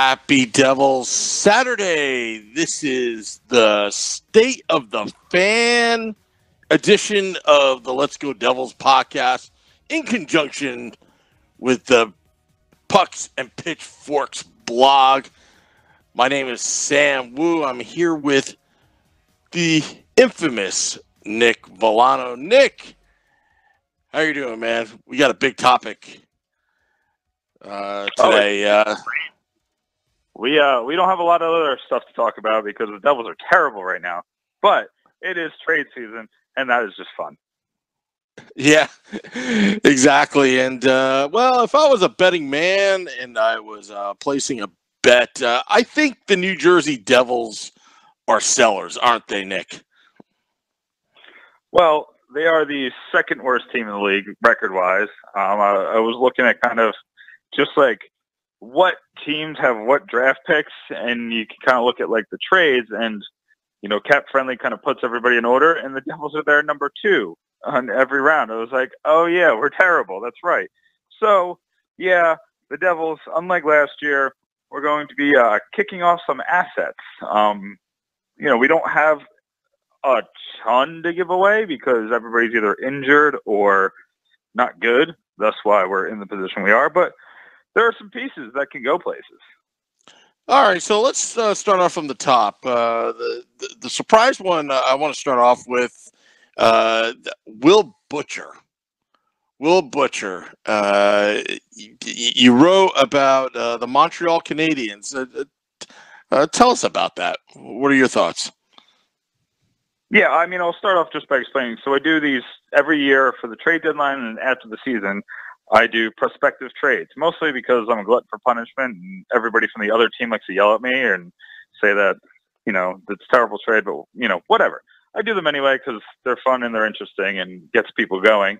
Happy Devils Saturday. This is the State of the Fan edition of the Let's Go Devils podcast in conjunction with the Pucks and Pitchforks blog. My name is Sam Wu. I'm here with the infamous Nick Villano. Nick, how you doing, man? We got a big topic today. We don't have a lot of other stuff to talk about because the Devils are terrible right now. But it is trade season, and that is just fun. Yeah, exactly. And, well, if I was a betting man and I was placing a bet, I think the New Jersey Devils are sellers, aren't they, Nick? Well, they are the second worst team in the league record-wise. I was looking at kind of just like what teams have what draft picks, and you can kind of look at like the trades, and Cap Friendly kind of puts everybody in order, and the Devils are there number 2 on every round. I was like, oh yeah, we're terrible. That's right. So yeah, the Devils, unlike last year, we're going to be kicking off some assets. We don't have a ton to give away because everybody's either injured or not good. That's why we're in the position we are. But there are some pieces that can go places. All right, so let's start off from the top. The surprise one I want to start off with Will Butcher. Will Butcher. You wrote about the Montreal Canadiens. Tell us about that. What are your thoughts? Yeah, I mean, I'll start off just by explaining. So I do these every year for the trade deadline, and after the season, I do prospective trades, mostly because I'm a glutton for punishment, and everybody from the other team likes to yell at me and say that, it's a terrible trade, but, whatever. I do them anyway because they're fun and they're interesting and gets people going.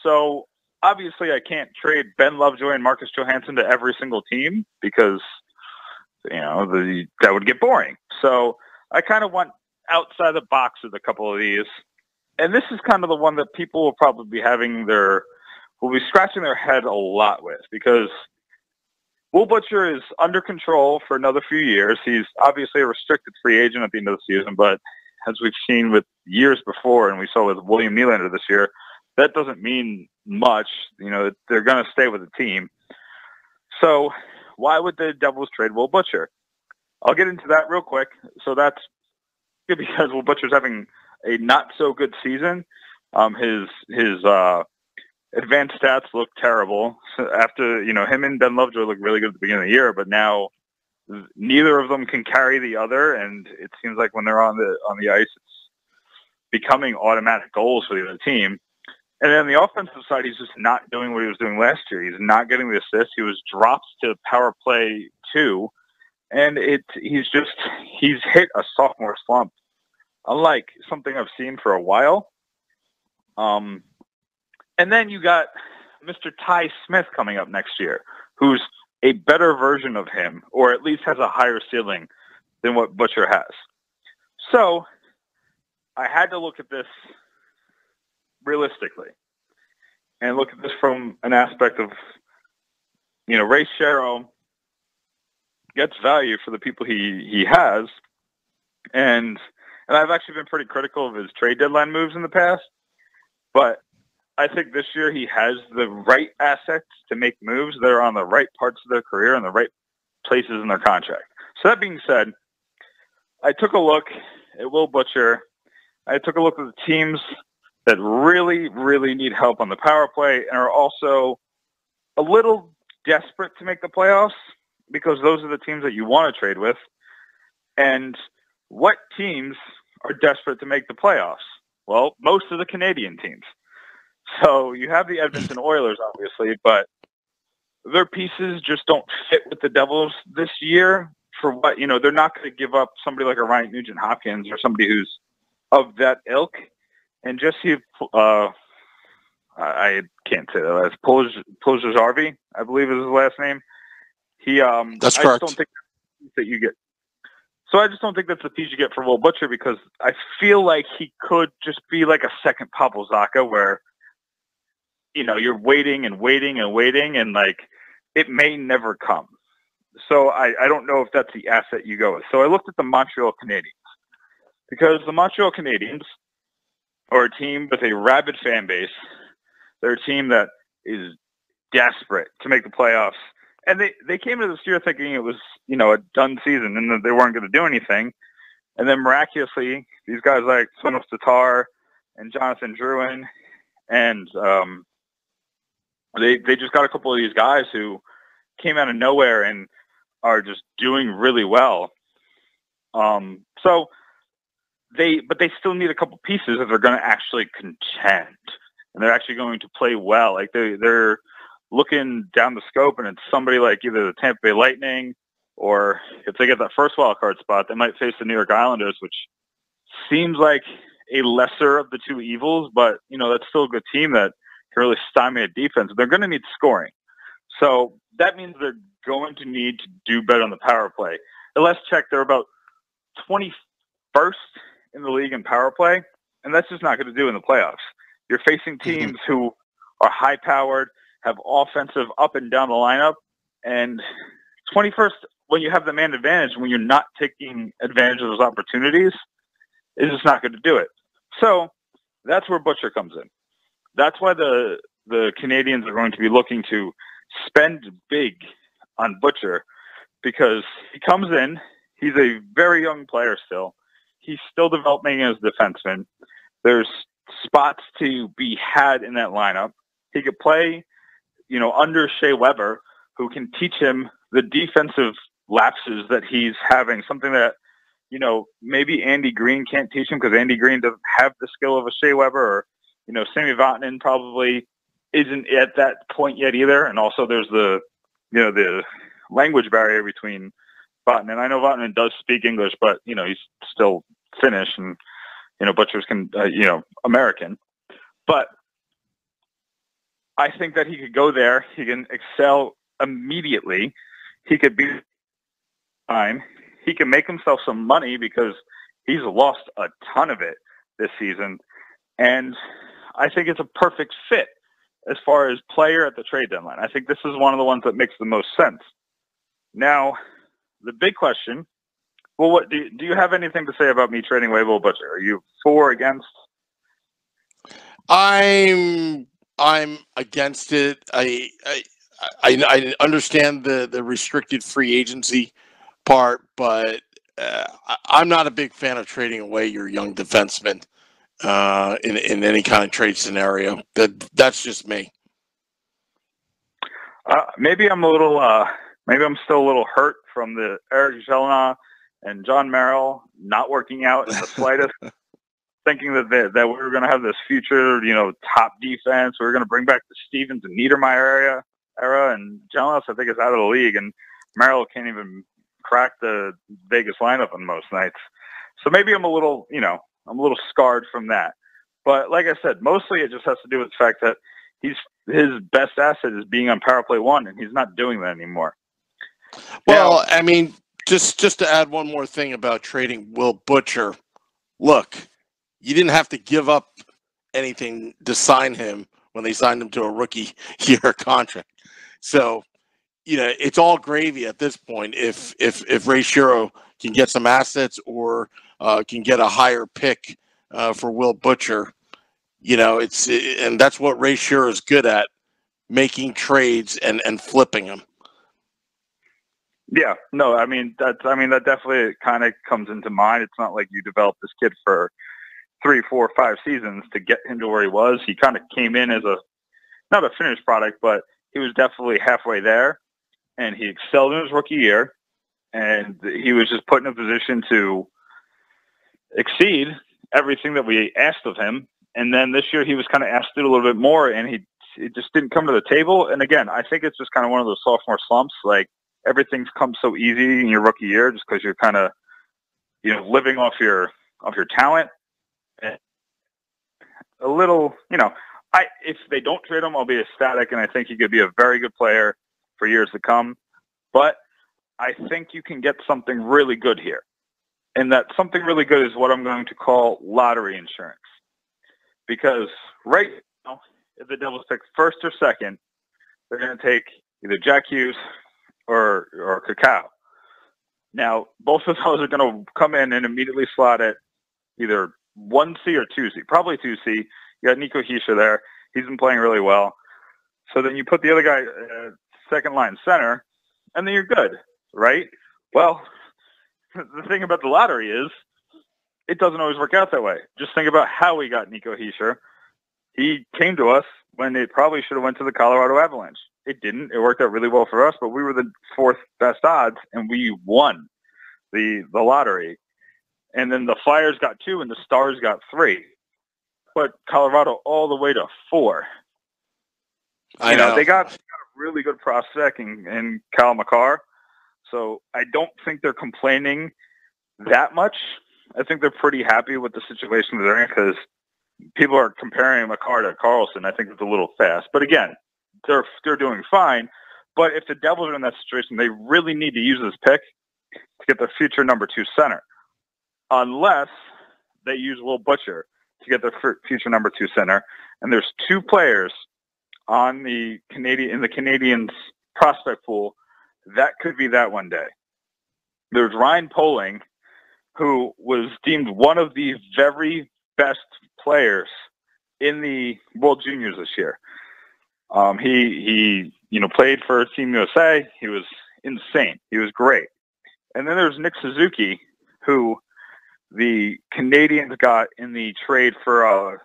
So obviously I can't trade Ben Lovejoy and Marcus Johansson to every single team because, that would get boring. So I kind of went outside the box with a couple of these. And this is kind of the one that people will probably be will be scratching their head a lot with, because Will Butcher is under control for another few years. He's obviously a restricted free agent at the end of the season, but as we've seen with years before, and we saw with William Nylander this year, that doesn't mean much. They're going to stay with the team. So why would the Devils trade Will Butcher? I'll get into that real quick. So that's good because Will Butcher's having a not so good season. His advanced stats look terrible. So after, him and Ben Lovejoy looked really good at the beginning of the year, but now neither of them can carry the other, and it seems like when they're on the ice, it's becoming automatic goals for the other team. And then on the offensive side, he's just not doing what he was doing last year. He's not getting the assists. He was dropped to power play 2, and he's hit a sophomore slump, unlike something I've seen for a while. And then you got Mr. Ty Smith coming up next year, who's a better version of him, or at least has a higher ceiling than what Butcher has. So I had to look at this realistically and look at this from an aspect of, Ray Shero gets value for the people he has. And I've actually been pretty critical of his trade deadline moves in the past, but I think this year he has the right assets to make moves that are on the right parts of their career and the right places in their contract. So that being said, I took a look at Will Butcher. I took a look at the teams that really, really need help on the power play and are also a little desperate to make the playoffs, because those are the teams that you want to trade with. And what teams are desperate to make the playoffs? Well, most of the Canadian teams. So you have the Edmonton Oilers, obviously, but their pieces just don't fit with the Devils this year. For what, they're not going to give up somebody like a Ryan Nugent-Hopkins or somebody who's of that ilk. And just see, I can't say that. It's Polzarvi, I believe is his last name. That's correct. I just don't think that you get. So I just don't think that's the piece you get for Will Butcher, because I feel like he could just be like a second Pavel Zacha, where you're waiting and waiting and waiting, and like it may never come. So I don't know if that's the asset you go with. So I looked at the Montreal Canadiens because the Montreal Canadiens are a team with a rabid fan base. They're a team that is desperate to make the playoffs. And they came into this year thinking it was, a done season and that they weren't going to do anything. And then miraculously, these guys like Sonos Tatar and Jonathan Drouin, and they just got a couple of these guys who came out of nowhere and are just doing really well. But they still need a couple pieces if they're going to actually contend, and they're actually going to play well. Like they're looking down the scope, and it's somebody like either the Tampa Bay Lightning, or if they get that first wild card spot, they might face the New York Islanders, which seems like a lesser of the two evils, but that's still a good team that can really stymie a defense. They're going to need scoring, so that means they're going to need to do better on the power play. The last check, they're about 21st in the league in power play, and that's just not going to do in the playoffs. You're facing teams who are high-powered, have offensive up and down the lineup, and 21st, when you have the man advantage, when you're not taking advantage of those opportunities, is just not going to do it. So that's where Butcher comes in. That's why the Canadians are going to be looking to spend big on Butcher, because he comes in, he's a very young player still. He's still developing as a defenseman. There's spots to be had in that lineup. He could play, under Shea Weber, who can teach him the defensive lapses that he's having, something that, maybe Andy Green can't teach him because Andy Green doesn't have the skill of a Shea Weber, or, Sami Vatanen probably isn't at that point yet either. And also there's the language barrier between Vatanen. I know Vatanen does speak English, but, he's still Finnish, and, Butcher's American. But I think that he could go there. He can excel immediately. He could be fine. He can make himself some money because he's lost a ton of it this season. And I think it's a perfect fit as far as player at the trade deadline. I think this is one of the ones that makes the most sense. Now, the big question, well, what do you have anything to say about me trading away Will Butcher? Are you for, against? I'm against it. I understand the restricted free agency part, but I'm not a big fan of trading away your young defenseman in any kind of trade scenario. That's just me. Maybe I'm still a little hurt from the Eric Jelena and John Merrill not working out in the slightest. Thinking that we were going to have this future, top defense. We were going to bring back the Stevens and Niedermeyer era, and Jelena, I think, is out of the league, and Merrill can't even crack the Vegas lineup on most nights. So maybe I'm a little scarred from that. But like I said, mostly it just has to do with the fact that his best asset is being on power play one, and he's not doing that anymore. Well, I mean, just to add one more thing about trading Will Butcher, look, you didn't have to give up anything to sign him when they signed him to a rookie year contract. So, it's all gravy at this point. If Ray Shero can get some assets or can get a higher pick for Will Butcher, and that's what Ray Shero is good at, making trades and flipping them. Yeah, no, that definitely kind of comes into mind. It's not like you developed this kid for 3, 4, 5 seasons to get him to where he was. He kind of came in as not a finished product, but he was definitely halfway there, and he excelled in his rookie year, and he was just put in a position to exceed everything that we asked of him. And then this year he was kind of asked to do a little bit more, and it just didn't come to the table. And again, I think it's just kind of one of those sophomore slumps. Like, everything's come so easy in your rookie year just because you're kind of, living off your talent. A little, if they don't trade him, I'll be ecstatic, and I think he could be a very good player for years to come. But I think you can get something really good here. And that something really good is what I'm going to call lottery insurance. Because right now, if the Devils pick first or second, they're going to take either Jack Hughes or Cacao. Now, both of those are going to come in and immediately slot at either 1C or 2C. Probably 2C. You got Nico Hischier there. He's been playing really well. So then you put the other guy second line center, and then you're good, right? Well, the thing about the lottery is it doesn't always work out that way. Just think about how we got Nico Hischier. He came to us when it probably should have went to the Colorado Avalanche. It didn't. It worked out really well for us, but we were the fourth best odds, and we won the lottery. And then the Flyers got 2, and the Stars got 3. But Colorado all the way to 4. I know. They got a really good prospect in Kyle McCarr. So I don't think they're complaining that much. I think they're pretty happy with the situation they're in because people are comparing McCarr to Carlson. I think it's a little fast. But again, they're doing fine. But if the Devils are in that situation, they really need to use this pick to get their future number 2 center. Unless they use Will Butcher to get their future number 2 center. And there's 2 players on the Canadians prospect pool that could be that one day. There's Ryan Poehling, who was deemed one of the very best players in the World Juniors this year. He played for Team USA. He was insane. He was great. And then there's Nick Suzuki, who the Canadians got in the trade for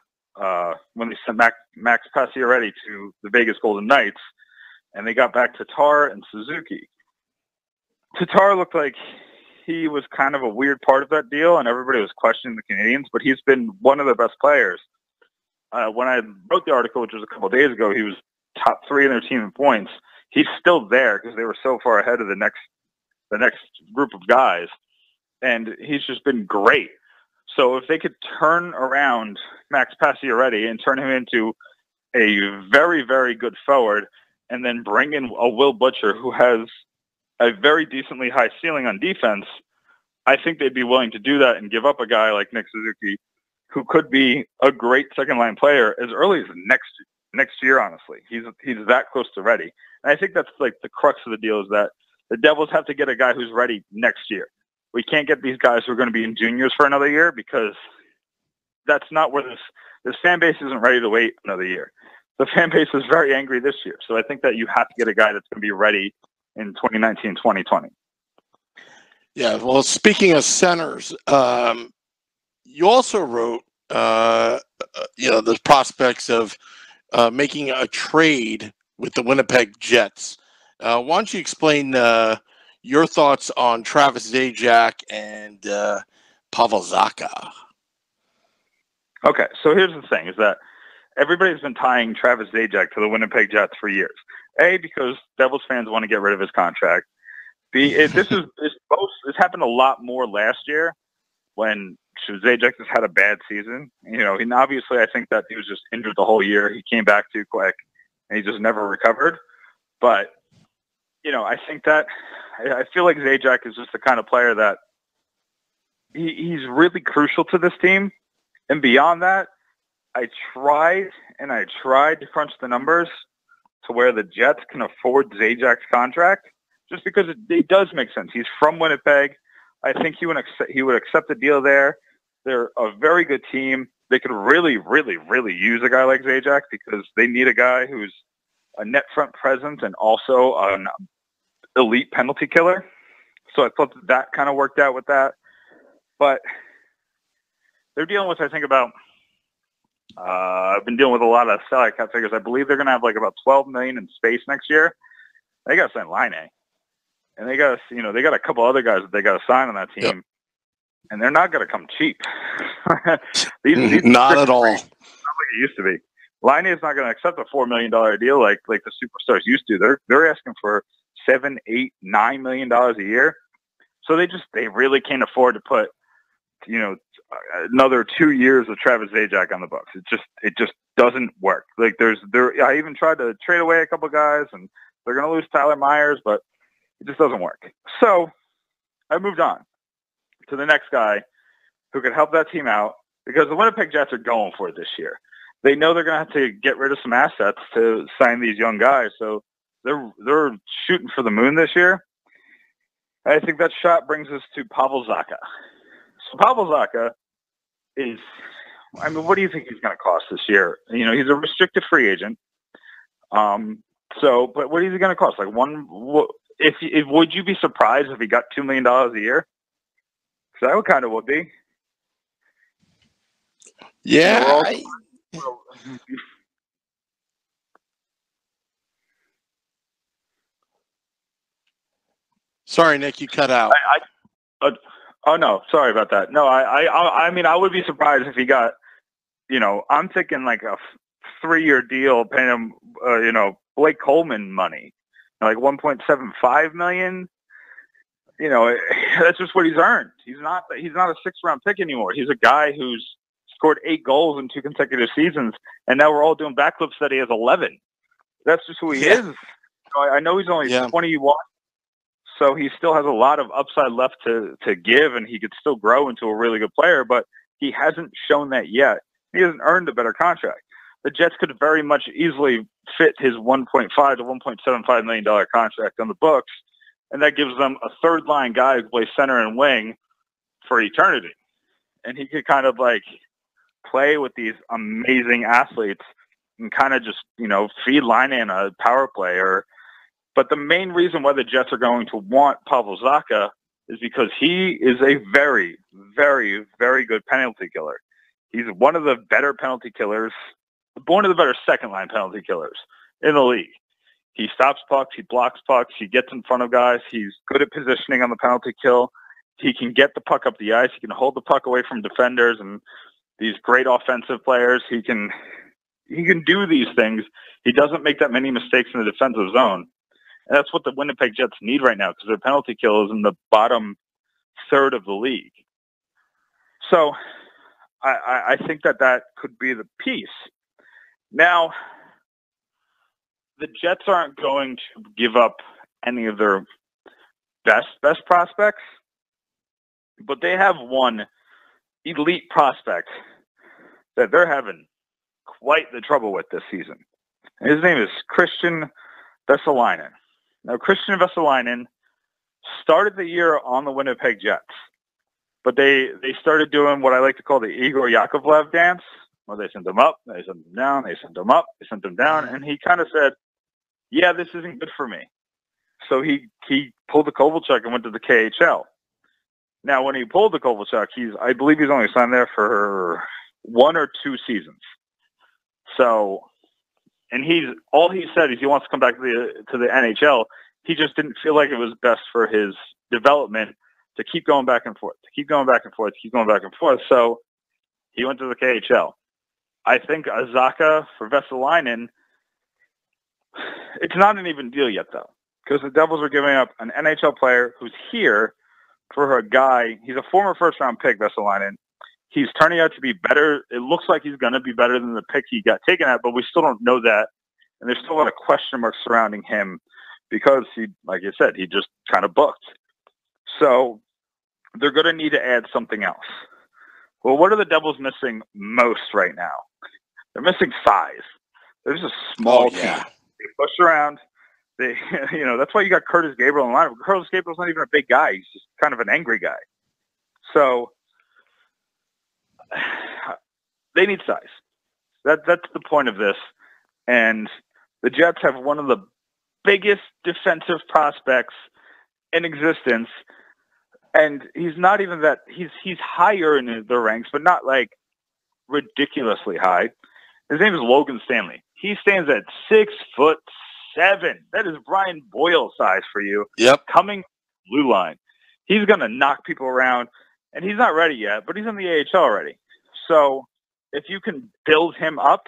when they sent Max Pacioretty to the Vegas Golden Knights, and they got back Tatar and Suzuki. Tatar looked like he was kind of a weird part of that deal, and everybody was questioning the Canadians, but he's been one of the best players. When I wrote the article, which was a couple of days ago, he was top 3 in their team in points. He's still there because they were so far ahead of the next group of guys, and he's just been great. So if they could turn around Max Pacioretty and turn him into a very, very good forward, and then bring in a Will Butcher who has a very decently high ceiling on defense, I think they'd be willing to do that and give up a guy like Nick Suzuki, who could be a great second-line player as early as next year, honestly. He's that close to ready. And I think that's like the crux of the deal is that the Devils have to get a guy who's ready next year. We can't get these guys who are going to be in juniors for another year because that's not where this fan base isn't ready to wait another year. The fan base is very angry this year. So I think that you have to get a guy that's going to be ready in 2019, 2020. Yeah, well, speaking of centers, you also wrote, the prospects of making a trade with the Winnipeg Jets. Why don't you explain your thoughts on Travis Zajac and Pavel Zacha? Okay, so here's the thing, is that everybody's been tying Travis Zajac to the Winnipeg Jets for years. A, because Devils fans want to get rid of his contract. B, this happened a lot more last year when Zajac just had a bad season. And obviously I think that he was just injured the whole year. He came back too quick, and he just never recovered. But, I think that I feel like Zajac is just the kind of player that he's really crucial to this team. And beyond that, I tried to crunch the numbers to where the Jets can afford Zajac's contract, just because it does make sense. He's from Winnipeg. I think he would accept the deal there. They're a very good team. They could really, really, really use a guy like Zajac because they need a guy who's a net front presence and also an elite penalty killer. So I thought that kind of worked out with that. But they're dealing with, I think, about I've been dealing with a lot of salary cap figures. I believe they're going to have like about $12 million in space next year. They got to sign Line A. And they got a couple other guys that they got to sign on that team. Yep. And they're not going to come cheap. these not at all. Not like it used to be. Line A is not going to accept a $4 million deal like the superstars used to. They're asking for $7, $8, $9 million a year. So they really can't afford to put, another 2 years of Travis Zajac on the books. It just doesn't work. Like I even tried to trade away a couple guys, and they're going to lose Tyler Myers, but it just doesn't work. So I moved on to the next guy who could help that team out, because the Winnipeg Jets are going for it this year. They know they're going to have to get rid of some assets to sign these young guys. So they're shooting for the moon this year. I think that shot brings us to Pavel Zacha. So Pavel Zacha is, I mean, what do you think he's going to cost this year? You know, he's a restricted free agent. But what is he going to cost? Like would you be surprised if he got $2 million a year? Because I would kind of would be. Yeah. Sorry, Nick, you cut out. Oh no, sorry about that. No, I mean, I would be surprised if he got, you know, I'm thinking like a 3-year deal, paying him, you know, Blake Coleman money, like $1.75 million. You know, that's just what he's earned. He's not a 6th-round pick anymore. He's a guy who's scored 8 goals in 2 consecutive seasons, and now we're all doing backflips that he has 11. That's just who he is. So I know he's only 21, so he still has a lot of upside left to give, and he could still grow into a really good player, but he hasn't shown that yet. He hasn't earned a better contract. The Jets could very much easily fit his $1.5 to $1.75 million contract on the books, and that gives them a third-line guy who plays center and wing for eternity. And he could kind of like play with these amazing athletes and kind of just, you know, feed line in a power play. But the main reason why the Jets are going to want Pavel Zacha is because he is a very, very, very good penalty killer. He's one of the better penalty killers, one of the better second-line penalty killers in the league. He stops pucks, he blocks pucks, he gets in front of guys, he's good at positioning on the penalty kill. He can get the puck up the ice, he can hold the puck away from defenders and these great offensive players. He can do these things. He doesn't make that many mistakes in the defensive zone. And that's what the Winnipeg Jets need right now because their penalty kill is in the bottom third of the league. So I think that could be the piece. Now, the Jets aren't going to give up any of their best prospects, but they have one elite prospect that they're having quite the trouble with this season. His name is Christian Vesalainen. Now, Christian Vesalainen started the year on the Winnipeg Jets, but they started doing what I like to call the Igor Yakovlev dance, where they sent him up, they sent him down, they sent him up, they sent him down, and he kind of said, yeah, this isn't good for me. So he pulled the Kovalchuk and went to the KHL. Now, when he pulled the Kovalchuk, I believe he's only signed there for 1 or 2 seasons. So, and all he said is he wants to come back to the NHL. He just didn't feel like it was best for his development to keep going back and forth, So he went to the KHL. I think Zacha for Vesalainen, it's not an even deal yet, though, because the Devils are giving up an NHL player who's here for a guy. He's a former first-round pick, Vesalainen. He's turning out to be better. It looks like he's going to be better than the pick he got taken at, but we still don't know that. And there's still a lot of question marks surrounding him because he, like you said, he just kind of booked. So they're going to need to add something else. Well, what are the Devils missing most right now? They're missing size. They're just a small team. They push around. That's why you got Curtis Gabriel in line. Curtis Gabriel's not even a big guy. He's just kind of an angry guy. So they need size. That's the point of this. And the Jets have one of the biggest defensive prospects in existence. And he's not even that. He's higher in the ranks, but not like ridiculously high. His name is Logan Stanley. He stands at 6'7". That is Brian Boyle size for you. Yep. Coming blue line. He's going to knock people around, and he's not ready yet, but he's in the AHL already. So if you can build him up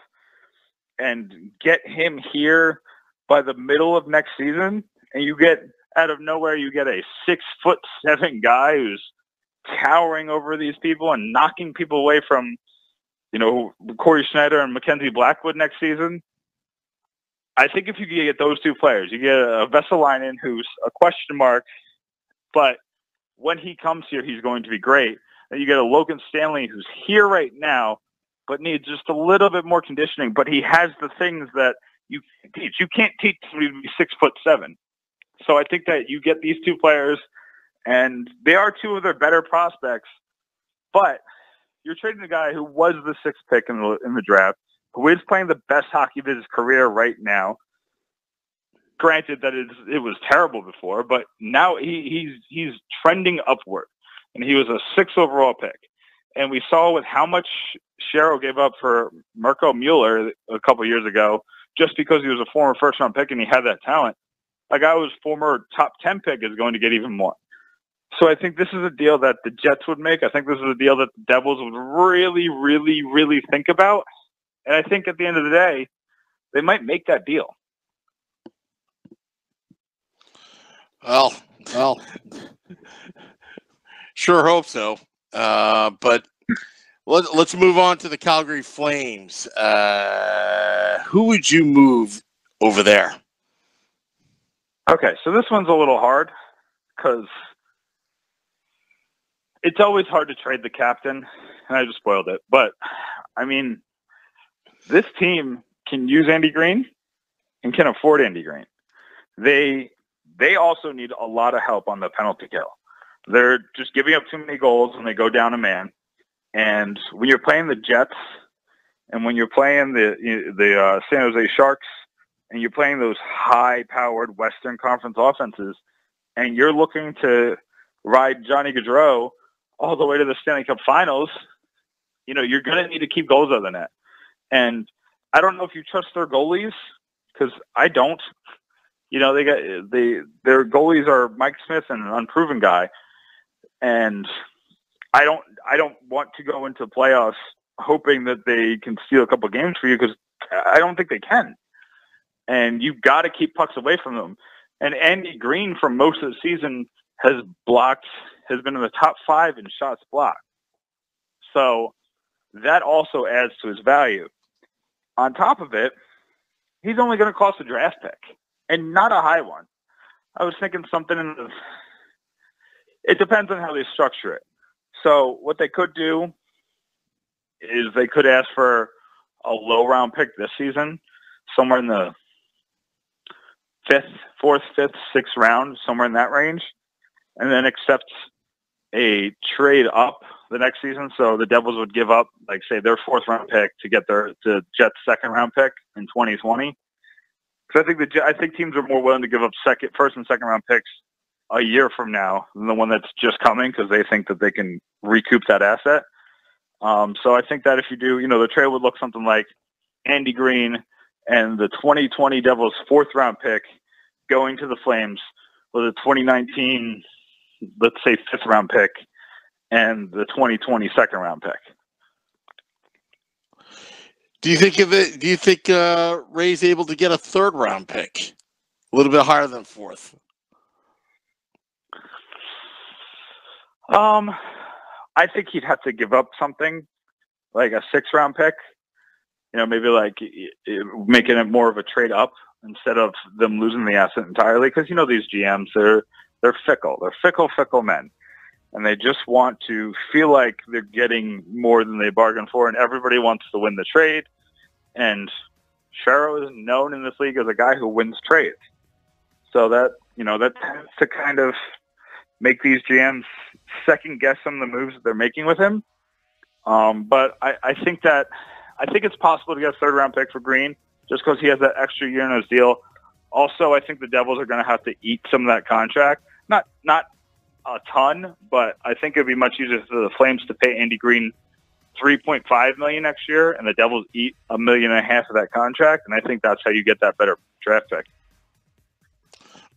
and get him here by the middle of next season, and you get out of nowhere, you get a 6'7" guy who's towering over these people and knocking people away from, Corey Schneider and Mackenzie Blackwood next season. I think if you get those two players, you get a Vesalainen who's a question mark, but when he comes here, he's going to be great. And you get a Logan Stanley who's here right now, but needs just a little bit more conditioning. But he has the things that you can teach. You can't teach somebody to be 6'7". So I think that you get these two players, and they are two of their better prospects. But you're trading a guy who was the sixth pick in the draft, who is playing the best hockey of his career right now. Granted that it was terrible before, but now he's trending upward, and he was a 6th overall pick. And we saw with how much Sherro gave up for Mirko Mueller a couple years ago, just because he was a former first-round pick and he had that talent. A guy who was former top 10 pick is going to get even more. So I think this is a deal that the Jets would make. I think this is a deal that the Devils would really, really, really think about. And I think at the end of the day, they might make that deal. Well, sure hope so. But let's move on to the Calgary Flames. Who would you move over there? Okay, so this one's a little hard because it's always hard to trade the captain, and I just spoiled it. But, I mean, this team can use Andy Green and can afford Andy Green. They also need a lot of help on the penalty kill. They're just giving up too many goals when they go down a man. And when you're playing the Jets and when you're playing the San Jose Sharks and you're playing those high-powered Western Conference offenses and you're looking to ride Johnny Gaudreau all the way to the Stanley Cup Finals, you're going to need to keep goals out of the net. And I don't know if you trust their goalies, because I don't. Their goalies are Mike Smith and an unproven guy, and I don't want to go into playoffs hoping that they can steal a couple games for you, because I don't think they can. And you've got to keep pucks away from them. And Andy Green, for most of the season, has been in the top 5 in shots blocked. So that also adds to his value. On top of it, he's only going to cost a draft pick, and not a high one. I was thinking something it depends on how they structure it. So what they could do is they could ask for a low round pick this season, somewhere in the 4th, 5th, 6th round, somewhere in that range, and then accept a trade up the next season. So the Devils would give up, like, say, their 4th round pick to get the Jets' 2nd round pick in 2020. Because I think teams are more willing to give up 1st and 2nd round picks a year from now than the one that's just coming, because they think that they can recoup that asset. So I think that if you do, the trade would look something like Andy Green and the 2020 Devils 4th round pick going to the Flames with a 2019, let's say, 5th round pick and the 2020 2nd round pick. Do you think Ray's able to get a 3rd round pick, a little bit higher than 4th? I think he'd have to give up something like a 6th round pick. Maybe like making it more of a trade up instead of them losing the asset entirely. Because these GMs, they're fickle. They're fickle men, and they just want to feel like they're getting more than they bargained for, and everybody wants to win the trade. And Sherro is known in this league as a guy who wins trades. So that tends to kind of make these GMs second guess some of the moves that they're making with him. But I think it's possible to get a 3rd round pick for Green just because he has that extra year in his deal. Also, I think the Devils are going to have to eat some of that contract. Not a ton, but I think it'd be much easier for the Flames to pay Andy Green $3.5 million next year, and the Devils eat $1.5 million of that contract. And I think that's how you get that better draft pick.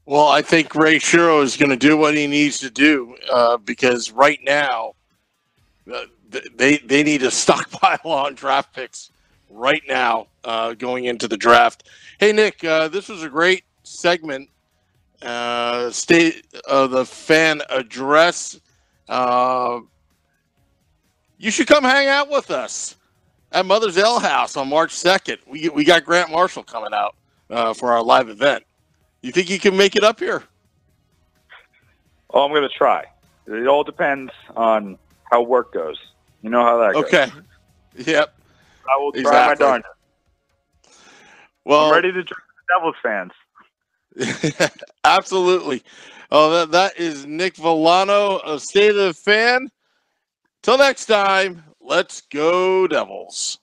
Well, I think Ray Sherro is going to do what he needs to do because right now they need to stockpile on draft picks right now going into the draft. Hey, Nick, this was a great segment. State of the Fan Address. You should come hang out with us at Mother's Ale House on March 2nd. We got Grant Marshall coming out for our live event. You think you can make it up here? Oh, I'm going to try. It all depends on how work goes. You know how that goes. Okay. Yep. I will try my darndest. Well, I'm ready to join the Devils fans. Absolutely. Oh, that is Nick Villano of State of the Fan. Till next time, let's go Devils.